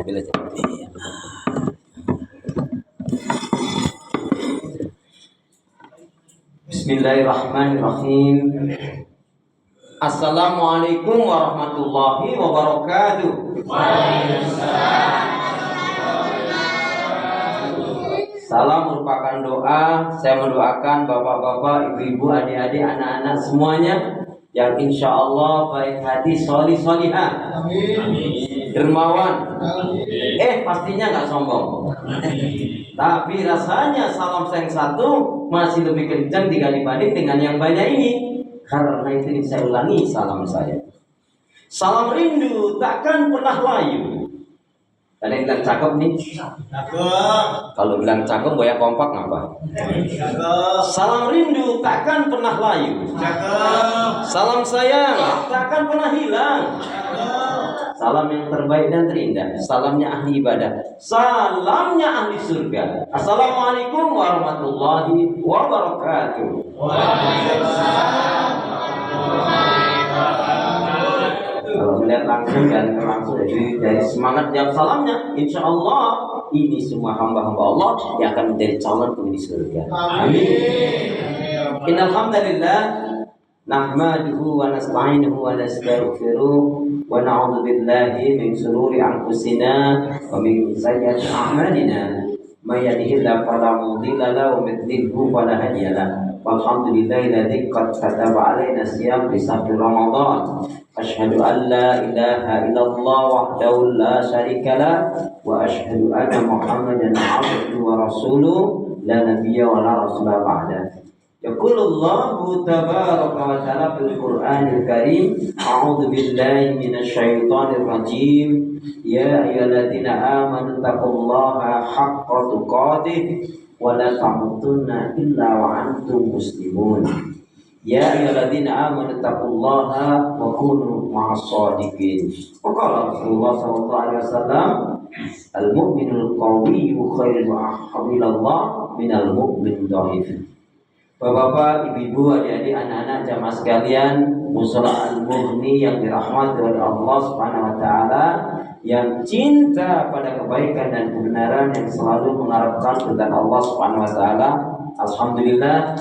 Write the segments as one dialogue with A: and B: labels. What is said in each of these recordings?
A: Bila jadi. Bismillahirrahmanirrahim. Assalamualaikum warahmatullahi wabarakatuh. Salam merupakan doa. Saya mendoakan bapak-bapak, ibu-ibu, adik-adik, anak-anak semuanya yang insya Allah baik hati, solih-solihah, dermawan. Pastinya nggak sombong. Tapi rasanya salam saya yang satu masih lebih kencang dibanding dengan yang banyak ini. Karena itu saya ulangi salam saya. Salam rindu takkan pernah layu. Ada yang bilang cakep nih? Cakep. Kalau bilang cakep goyang kompak ngapa? Cakep. Salam rindu takkan pernah layu. Cakep. Salam sayang takkan pernah hilang. Cakep. Salam yang terbaik dan terindah. Salamnya ahli ibadah. Salamnya ahli surga. Assalamualaikum warahmatullahi wabarakatuh. Waalaikumsalam. Kalau melihat langsung dan langsung dari semangat jawab salamnya, insya Allah ini semua hamba-hamba Allah yang akan menjadi calon penghuni surga. Amin. Innalhamdulillah nahmaduhu wa nasta'inuhu wa nastaghfiruh wa na'udzu billahi min shururi anfusina wa min sayyiati a'malina. May yahdihillahu fala mudilla lahu wa may yudlil fala hadiya lahu. Walhamdulillahilladzi qad kataba 'alaina siyam fi shahri Ramadan. Asyhadu an la ilaha illallah wahdahu la syarika lah wa asyhadu anna Muhammadan 'abduhu wa rasuluh la nabiyya wa la rasula ba'da. Yaqulullahu tabaraka wa ta'ala fil Qur'anil Karim, a'udzu billahi minasy syaithanir rajim. Ya ayyuhalladzina amanu taqullaha haqqa tuqatih wa la tamutunna illa wa antum muslimun. Ya ayyuhalladzina amanu taqullaha wa kunu ma'as shadiqin. Qala Rasulullah sallallahu alaihi wasallam, al-mu'minul qawiyyu khairun ahabbillah minal mu'min dhaif. Bapak-bapak, ibu-ibu, adik-adik, anak-anak jamaah sekalian, mushola al-mughni yang dirahmati oleh Allah Subhanahu wa taala, yang cinta pada kebaikan dan kebenaran, yang selalu mengharapkan kepada Allah Subhanahu wa taala. Alhamdulillah,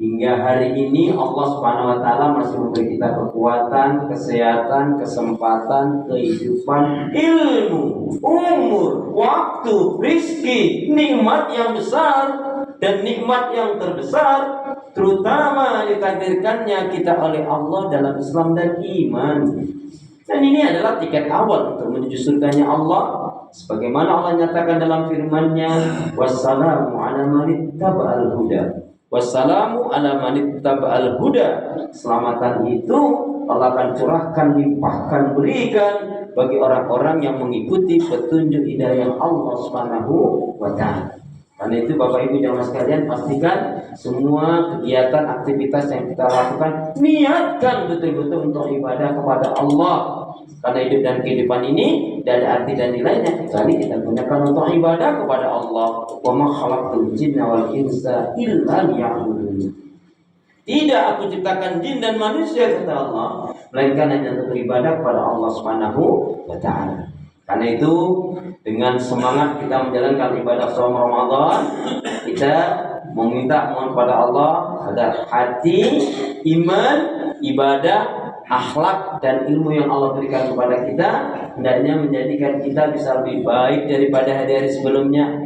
A: hingga hari ini Allah Subhanahu wa taala masih memberi kita kekuatan, kesehatan, kesempatan, kehidupan, ilmu, umur, waktu, rizki, nikmat yang besar dan nikmat yang terbesar, terutama ditakdirkannya kita oleh Allah dalam Islam dan iman. Dan ini adalah tiket awal untuk menuju surganya Allah, sebagaimana Allah nyatakan dalam firman-Nya, wassalamu ala man ittaba'al huda. Wassalamu ala man ittaba'al huda. Keselamatan itu Allah akan curahkan, limpahkan, berikan bagi orang-orang yang mengikuti petunjuk hidayah Allah Subhanahu wa taala. Karena itu Bapak Ibu jamaah sekalian, pastikan semua kegiatan aktivitas yang kita lakukan niatkan betul-betul untuk ibadah kepada Allah. Karena hidup dan kehidupan ini tidak ada arti dan nilainya kecuali kita gunakan untuk ibadah kepada Allah. Wa ma khalaqtul jinna wal insa illa liya'budun. Tidak aku ciptakan jin dan manusia, kata Allah, melainkan hanya untuk beribadah kepada Allah Subhanahu wa taala. Karena itu dengan semangat kita menjalankan ibadah selama Ramadan, kita meminta mohon pada Allah agar hati, iman, ibadah, akhlak dan ilmu yang Allah berikan kepada kita hendaknya menjadikan kita bisa lebih baik daripada hari-hari sebelumnya.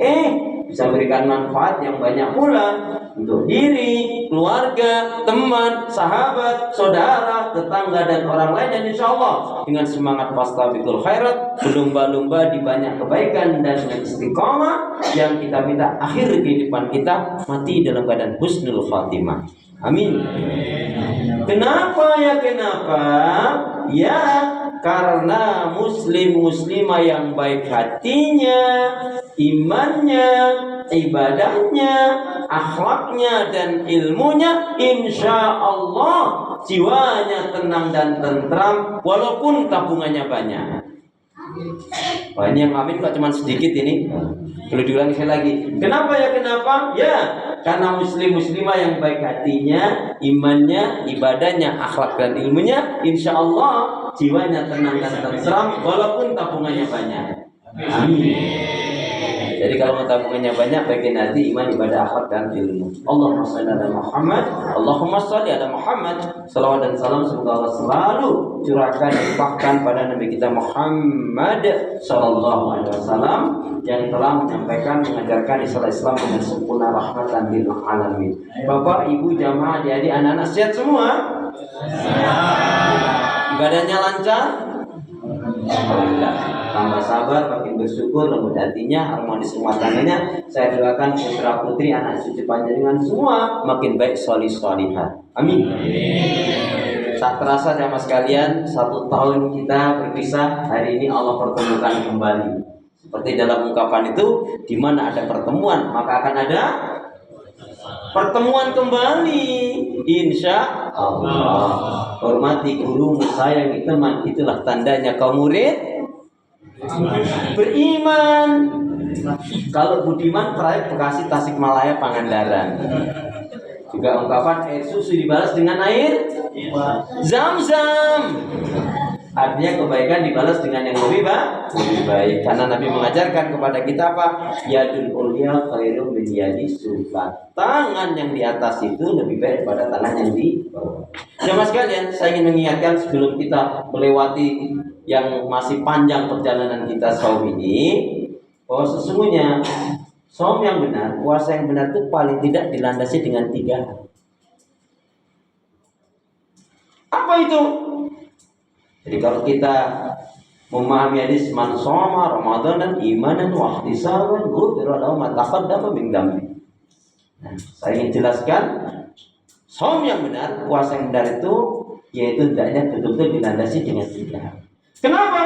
A: Bisa memberikan manfaat yang banyak pula untuk diri, keluarga, teman, sahabat, saudara, tetangga dan orang lain. Dan insya Allah dengan semangat fastabiqul khairat, berlomba-lomba di banyak kebaikan dan dengan istiqamah yang kita minta akhir kehidupan kita mati dalam keadaan husnul khatimah. Amin. Kenapa ya? Kenapa? Ya, karena muslim-muslimah yang baik hatinya, imannya, ibadahnya, akhlaknya dan ilmunya, insya Allah jiwanya tenang dan tentram walaupun tabungannya banyak. Banyak yang amin kok cuma sedikit ini. Perlu diulangi sekali lagi. Kenapa ya? Kenapa? Ya, karena muslim-muslimah yang baik hatinya, imannya, ibadahnya, akhlak dan ilmunya, insya Allah jiwanya tenang dan tentram walaupun tabungannya banyak. Amin. Jadi kalau mau tabungannya banyak, bagian hati, iman, ibadah, akhlak, dan ilmu. Allahumma sholli ala Muhammad, Allahumma sholli ala Muhammad. Salawat dan salam semoga Allah selalu curahkan dan limpahkan pada Nabi kita Muhammad sallallahu alaihi wasallam yang telah menyampaikan, mengajarkan Islam dengan sempurna, rahmatan lil alamin. Bapak, Ibu, jamaah, adik-adik, anak-anak sehat semua? Ibadahnya lancar? Alhamdulillah. Tambah sabar, makin bersyukur, lembut hatinya, harmonis rumah tangganya. Saya doakan putra putri, anak cucu panjenengan semua makin baik, solih solihah. Amin. Tak terasa jamaah sekalian, 1 tahun kita berpisah. Hari ini Allah pertemukan kembali. Seperti dalam ungkapan itu, di mana ada pertemuan maka akan ada pertemuan kembali, insya Allah. Hormati guru, sayangi teman, itulah tandanya kaum murid beriman. Kalau budiman, proyek Bekasi, Tasikmalaya, Pangandaran. Juga ungkapan air susu dibalas dengan air Zam-zam. Artinya kebaikan dibalas dengan yang lebih baik. Karena Nabi mengajarkan kepada kita apa? Yadul ulya khairum min yadi sufla. Tangan yang di atas itu lebih baik daripada tangan yang di bawah. Jemaah sekalian, saya ingin mengingatkan sebelum kita melewati yang masih panjang perjalanan kita saum ini, bahwa sesungguhnya saum yang benar, puasa yang benar itu paling tidak dilandasi dengan 3 hal. Apa itu? Jadi kalau kita memahami hadis man shoma Ramadan imanan wa ihtisaban ghufira lahu ma taqaddama min dzambi. Nah, saya ingin jelaskan saum yang benar, puasa yang benar itu yaitu hendaknya betul-betul dilandasi dengan 3 hal. Kenapa?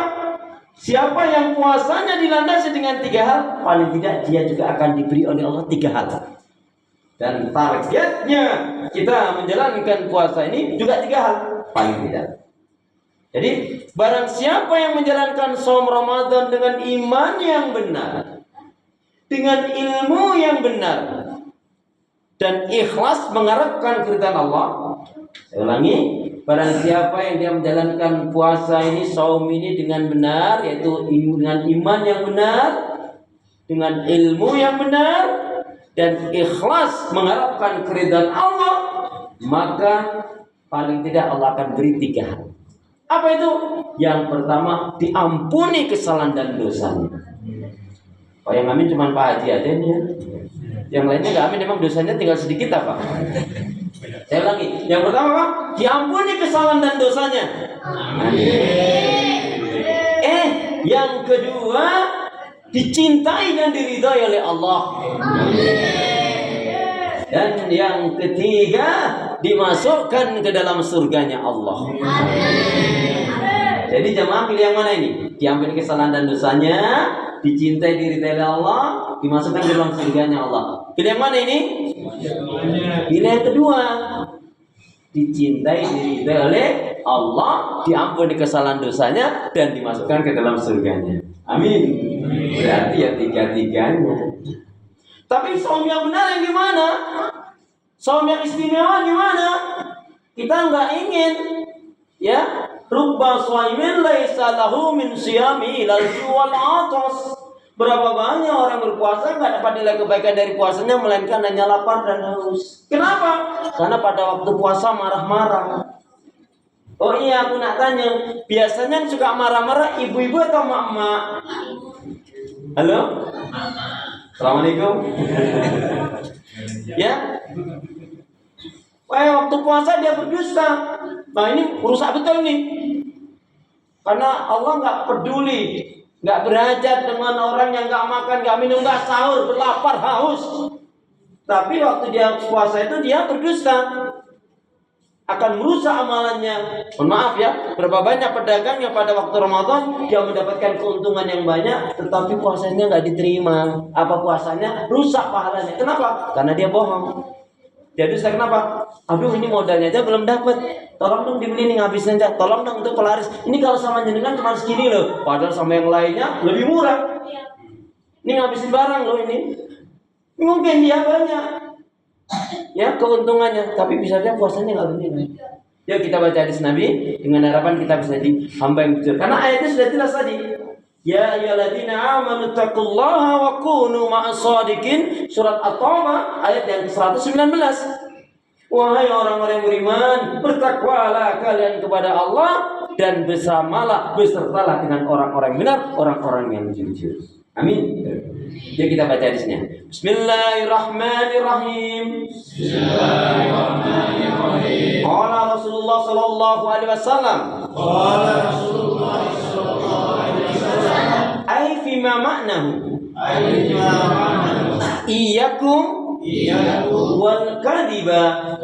A: Siapa yang puasanya dilandasi dengan 3 hal, paling tidak dia juga akan diberi oleh Allah 3 hal. Dan targetnya kita menjalankan puasa ini juga 3 hal, paling tidak. Jadi barang siapa yang menjalankan saum Ramadan dengan iman yang benar, dengan ilmu yang benar, dan ikhlas mengharapkan keridhaan Allah. Saya ulangi, barang siapa yang dia menjalankan puasa ini, saum ini dengan benar, yaitu dengan iman yang benar, dengan ilmu yang benar, dan ikhlas mengharapkan keridhaan Allah, maka paling tidak Allah akan beri 3 hal. Apa itu? Yang pertama, diampuni kesalahan dan dosanya. Oh, yang amin cuma Pak Haji aja nih ya. Yang lainnya nggak amin, memang dosanya tinggal sedikit apa? Saya ulangi, yang pertama apa? Diampuni kesalahan dan dosanya. Yang kedua, dicintai dan diridhai oleh Allah. Dan yang ketiga, dimasukkan ke dalam surganya Allah. Jadi jamaah pilih yang mana ini? Diampuni kesalahan dan dosanya, dicintai diridhai oleh Allah, dimasukkan ke dalam surganya Allah. Pilih yang mana ini? Pilih yang kedua. Dicintai diridhai oleh Allah, diampuni kesalahan dosanya, dan dimasukkan ke dalam surganya. Amin. Berarti ya 3-3-nya. Tapi saum yang benar yang gimana? Saum yang istimewa gimana? Kita nggak ingin, ya, rubba shaimin laisa lahu min siyami ilal wal atas. Berapa banyak orang berpuasa nggak dapat nilai kebaikan dari puasanya, melainkan hanya lapar dan haus. Kenapa? Karena pada waktu puasa marah-marah. Oh iya, aku nak tanya, biasanya yang suka marah-marah ibu-ibu atau mak-mak? Halo? Assalamualaikum. Ya. Waktu puasa dia berdusta. Nah ini rusak betul nih. Karena Allah nggak peduli, nggak berhajat dengan orang yang nggak makan, nggak minum, nggak sahur, berlapar, haus. Tapi waktu dia puasa itu dia berdusta, akan merusak amalannya. Mohon maaf ya, berapa banyak pedagang yang pada waktu Ramadan dia mendapatkan keuntungan yang banyak, tetapi puasanya nggak diterima. Apa puasanya? Rusak pahalanya. Kenapa? Karena dia bohong. Dia dusta kenapa? Aduh, ini modalnya aja belum dapat. Tolong dong dibeli nih, ngabisin aja. Tolong dong untuk pelaris. Ini kalau sama jenengan cuma segini loh. Padahal sama yang lainnya lebih murah. Ini ngabisin barang loh ini. Mungkin dia banyak ya keuntungannya, tapi bisa dia puasanya nggak begini. Ya kita baca hadis Nabi dengan harapan kita bisa jadi hamba yang jujur. Karena ayatnya sudah jelas tadi. Ya ayyuhalladzina amanu taqullaha wa kunu ma'as shadiqin. Surat At-Taubah ayat yang ke-119. Wahai orang-orang yang beriman, bertakwalah kalian kepada Allah dan besertalah dengan orang-orang benar, orang-orang yang jujur. Amin. Jadi kita baca di sini. Bismillahirrahmanirrahim. Bismillahirrahmanirrahim. Qala Rasulullah sallallahu alaihi wasallam. Qala Rasulullah sallallahu alaihi wasallam. Ai fi ma ma'nahu. Iyyakum wal kadhiba.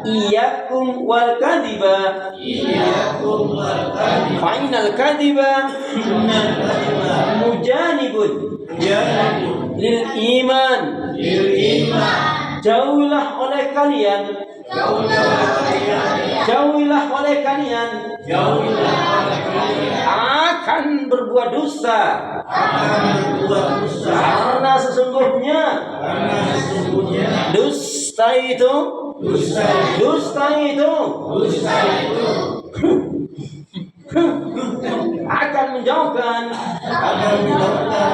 A: Iyyakum wal kadhiba. Fa'inal kadhiba mujanibun lil iman. Jauhilah oleh kalian akan berbuat dosa. Karena sesungguhnya dusta itu akan menjauhkan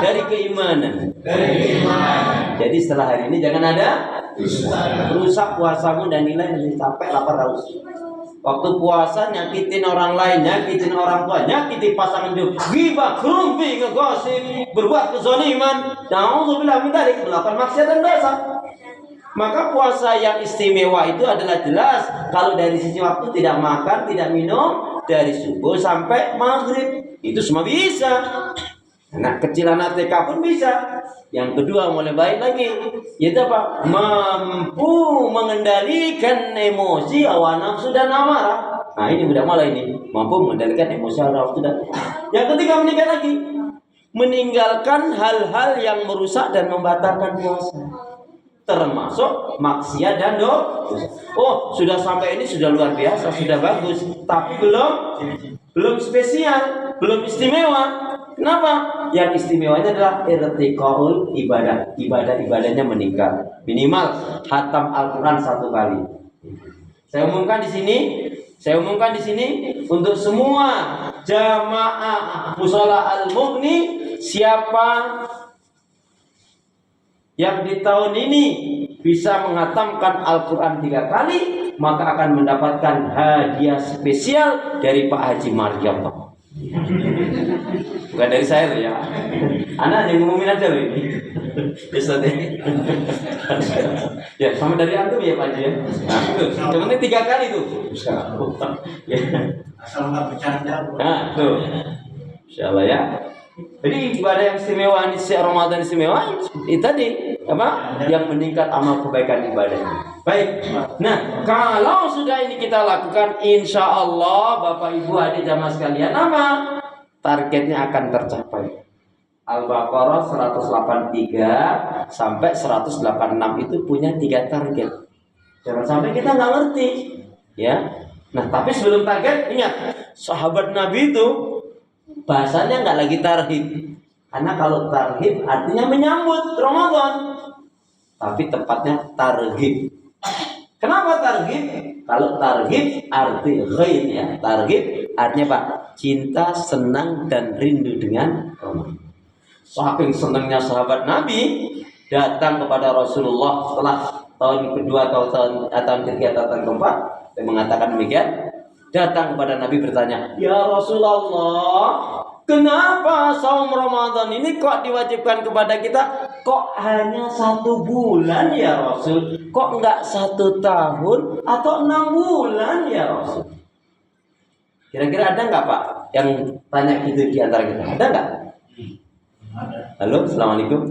A: dari keimanan. Jadi setelah hari ini jangan ada rusak puasamu dan nilai capek, lapar, haus. Waktu puasa nyakitin orang lain, nyakitin orang tua, nyakitin pasangan hidup, ghibah, kerumpi, ngegosip, berbuat kezaliman, na'udzubillah min dzalik, melakukan maksiat dan dosa. Maka puasa yang istimewa itu adalah jelas kalau dari sisi waktu tidak makan, tidak minum dari subuh sampai maghrib, itu semua bisa. Anak kecil, anak TK pun bisa. Yang kedua mulai baik lagi, yaitu apa? Mampu mengendalikan emosi, hawa nafsu dan amarah. Nah ini udah mulai ini, mampu mengendalikan emosi, hawa nafsu dan. Yang ketiga meninggal lagi, meninggalkan hal-hal yang merusak dan membatalkan puasa, termasuk maksiat dan dosa. Oh sudah sampai ini sudah luar biasa, sudah bagus, tapi belum spesial, belum istimewa. Kenapa? Yang istimewanya adalah irtiqaul ibadahnya meningkat. Minimal khatam Al-Qur'an 1 kali. Saya umumkan di sini untuk semua jamaah mushola Al-Mughni, siapa yang di tahun ini bisa menghatamkan Al-Quran 3 kali, maka akan mendapatkan hadiah spesial dari Pak Haji Maryam. Bukan dari saya loh ya. Anak yang ngumumin aja loh ini. Ya sama dari antum ya Pak Haji ya. Nah itu, cuma 3 kali tuh.
B: Asal nggak bercanda.
A: Nah tuh, insyaallah ya. Jadi ibadah yang istimewa di Ramadan istimewa itu tadi apa? Yang meningkat amal kebaikan ibadahnya. Baik. Nah, kalau sudah ini kita lakukan, insya Allah Bapak Ibu adik jamaah sekalian, apa? Targetnya akan tercapai. Al-Baqarah 183 sampai 186 itu punya 3 target. Jangan sampai kita nggak ngerti, ya. Nah, tapi sebelum target, ingat, sahabat Nabi itu bahasanya nggak lagi tarhib, karena kalau tarhib artinya menyambut Ramadan, tapi tepatnya targhib. Kenapa targhib? Kalau targhib arti ghaib ya, targhib artinya Pak, cinta, senang dan rindu dengan Ramadan. Saking senangnya sahabat Nabi datang kepada Rasulullah setelah tahun kedua atau tahun ketiga atau tahun keempat, dia mengatakan demikian. Datang kepada Nabi bertanya, ya Rasulullah, kenapa saum Ramadan ini kok diwajibkan kepada kita? Kok hanya 1 bulan ya Rasul? Kok enggak 1 tahun atau 6 bulan ya Rasul? Kira-kira ada enggak Pak yang tanya gitu di antara kita? Ada enggak? Halo, assalamualaikum.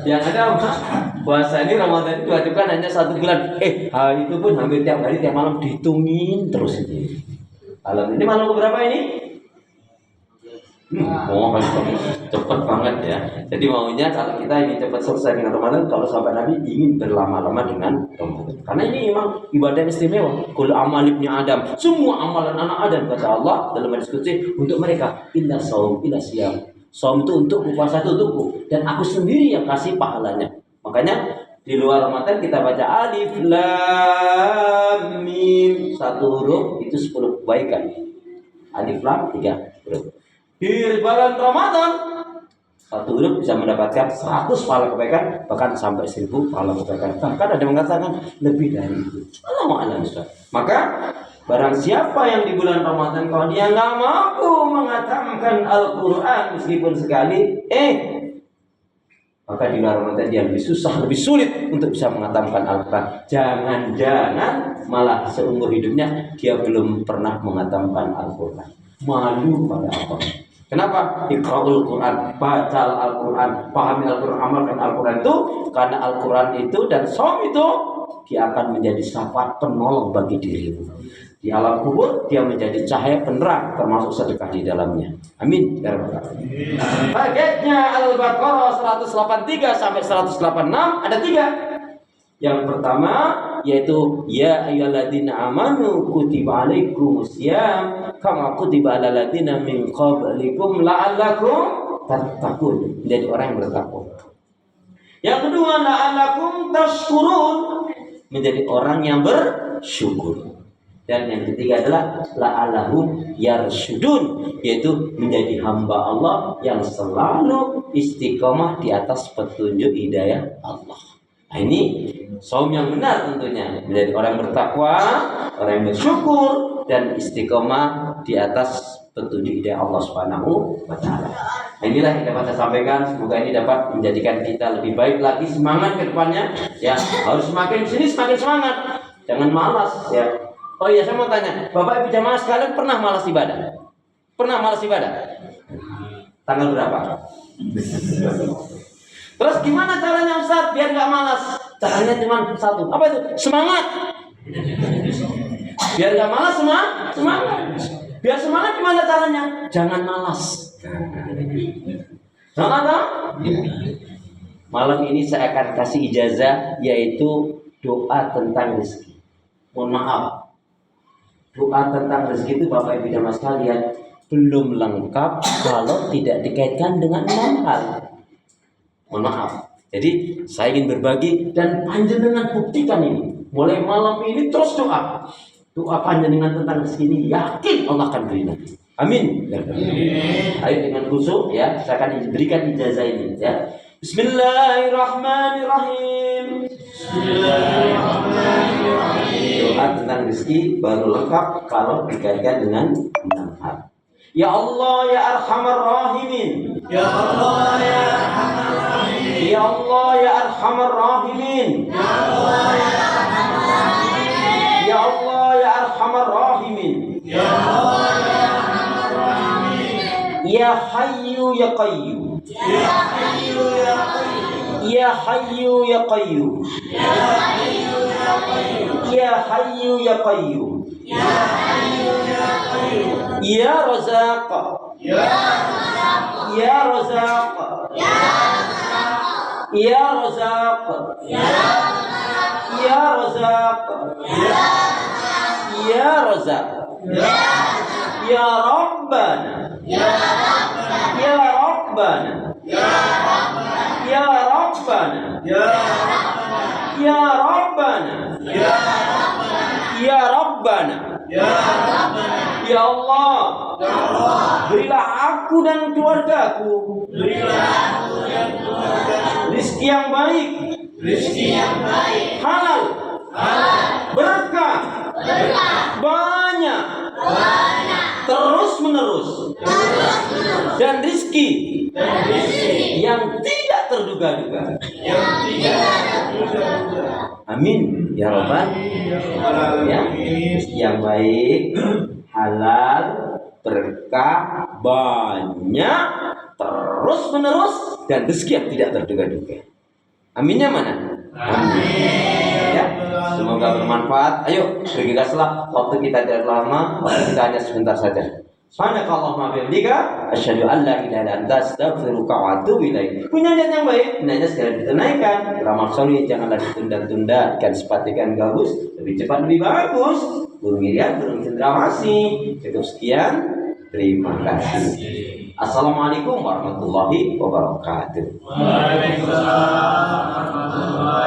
A: Yang ada Pak, puasa ini Ramadan itu diwajibkan hanya 1 bulan. Itu pun hampir tiap hari tiap malam dihitungin terus ini. Malam ini malam berapa ini? Cepat banget ya. Jadi maunya kalau kita ingin cepat selesai dengan Ramadan, kalau sampai Nabi ingin berlama-lama dengan Ramadan. Karena ini memang ibadah istimewa. Kul amal ibni Adam, semua amalan anak Adam kata Allah dalam hadis qudsi untuk mereka. Illa saum illa siyam. Saum itu untuk puasa itu untukku dan aku sendiri yang kasih pahalanya. Makanya di luar Ramadan kita baca alif lam mim, 1 huruf itu 10 kebaikan. Alif lam 3 huruf. Di bulan Ramadan satu huruf bisa mendapatkan 100 pahala kebaikan, bahkan sampai 1000 pahala kebaikan. Bahkan ada yang mengatakan lebih dari itu. Allahu a'lam. Maka barang siapa yang di bulan Ramadan kalau dia nggak mampu menghatamkan Al-Quran meskipun sekali, maka di bulan Ramadan dia lebih susah, lebih sulit untuk bisa menghatamkan Al-Quran. Jangan-jangan malah seumur hidupnya dia belum pernah menghatamkan Al-Quran. Malu pada Allah. Kenapa? Iqra'ul Quran, baca Al-Quran, pahami Al-Quran, amalkan Al-Quran itu. Karena Al-Quran itu dan saum itu dia akan menjadi syafaat penolong bagi dirimu. Di alam kubur dia menjadi cahaya penerang, termasuk sedekah di dalamnya. Amin ya rabbal alamin. Targetnya Al-Baqarah 183 sampai 186 ada 3. Yang pertama yaitu ya ayyuhalladzina amanu kutiba alaikumusiyam kama kutiba alal ladzina min qablikum la'allakum tattaqun. Menjadi orang yang bertakwa. Yang kedua la'allakum tashkurun, menjadi orang yang bersyukur. Dan yang ketiga adalah la'allahum yarsyudun, yaitu menjadi hamba Allah yang selalu istiqomah di atas petunjuk hidayah Allah. Nah ini saum yang benar tentunya, menjadi orang bertakwa, orang yang bersyukur dan istiqomah di atas petunjuk hidayah Allah Subhanahu wa taala. Nah, inilah yang dapat saya sampaikan, semoga ini dapat menjadikan kita lebih baik lagi, semangat ke depannya. Ya, harus semakin sini semakin semangat. Jangan malas ya. Oh iya, saya mau tanya, Bapak Ibu jamaah sekalian pernah malas ibadah? Pernah malas ibadah? Tanggal berapa? Terus gimana caranya Ustaz biar nggak malas? Caranya cuma satu. Apa itu? Semangat. Biar nggak malas semangat. Biar semangat gimana caranya? Jangan malas. Jangan apa? Malam ini saya akan kasih ijazah, yaitu doa tentang rezeki. Mohon maaf, doa tentang rezeki itu Bapak Ibu jamaah sekalian belum lengkap kalau tidak dikaitkan dengan 6 hal. Mohon maaf. Jadi saya ingin berbagi dan panjenengan buktikan ini. Mulai malam ini terus doa. Doa panjenengan tentang rezeki ini yakin Allah akan beri nanti. Amin. Ayo dengan khusyuk ya, saya akan berikan ijazah ini ya. Bismillahirrahmanirrahim. Doa tentang rezeki baru lengkap kalau dikaitkan dengan 6 hal. Ya Allah ya Arhamar Rahimin. Ya Allah ya Arhamar Rahimin. Ya Allah ya Arhamar Rahimin. Ya Allah ya Arhamar Rahimin. Ya Allah ya Arhamar Rahimin. Ya Allah ya Arhamar Rahimin. Ya Hayyu ya Qayyum. Ya Hayyu ya Qayyum. Ya Hayyu ya Qayyum. Ya Hayyu ya Qayyum. Ya Hayyu ya Qayyum. Ya Hayyu ya Qayyum. Ya Razzaq. Ya Razzaq. Ya Razzaq. Ya Razzaq. Ya Razzaq. Ya Razzaq. Ya Razzaq. Ya Razzaq. Ya Rabbana. Ya Rabbana. Ya Rabbana. Ya Rabbana. Ya Rabbana. Ya Rabbana. Ya Allah, berilah aku dan keluargaku rizki yang baik, halal, berkah, banyak, terus menerus, dan rizki yang tidak terduga-duga. Amin ya Rabbal ya, yang baik, halal, berkah, banyak, terus menerus, dan rezeki yang tidak terduga-duga. Aminnya mana? Amin. Ya, semoga bermanfaat. Ayo bergegaslah, waktu kita tidak lama, waktu kita hanya sebentar saja. Subhanakallahumma wa bihamdika asyhadu an la ilaha illa anta astaghfiruka wa atubu ilaik. Punya niat yang baik, niatnya segera ditunaikan. Ramal sholih janganlah ditunda-tunda, ikan sepat ikan gabus, lebih cepat lebih bagus. Burung irian, burung cendrawasih. Cukup sekian. Terima kasih. Assalamualaikum warahmatullahi wabarakatuh. Waalaikumsalam warahmatullahi wabarakatuh.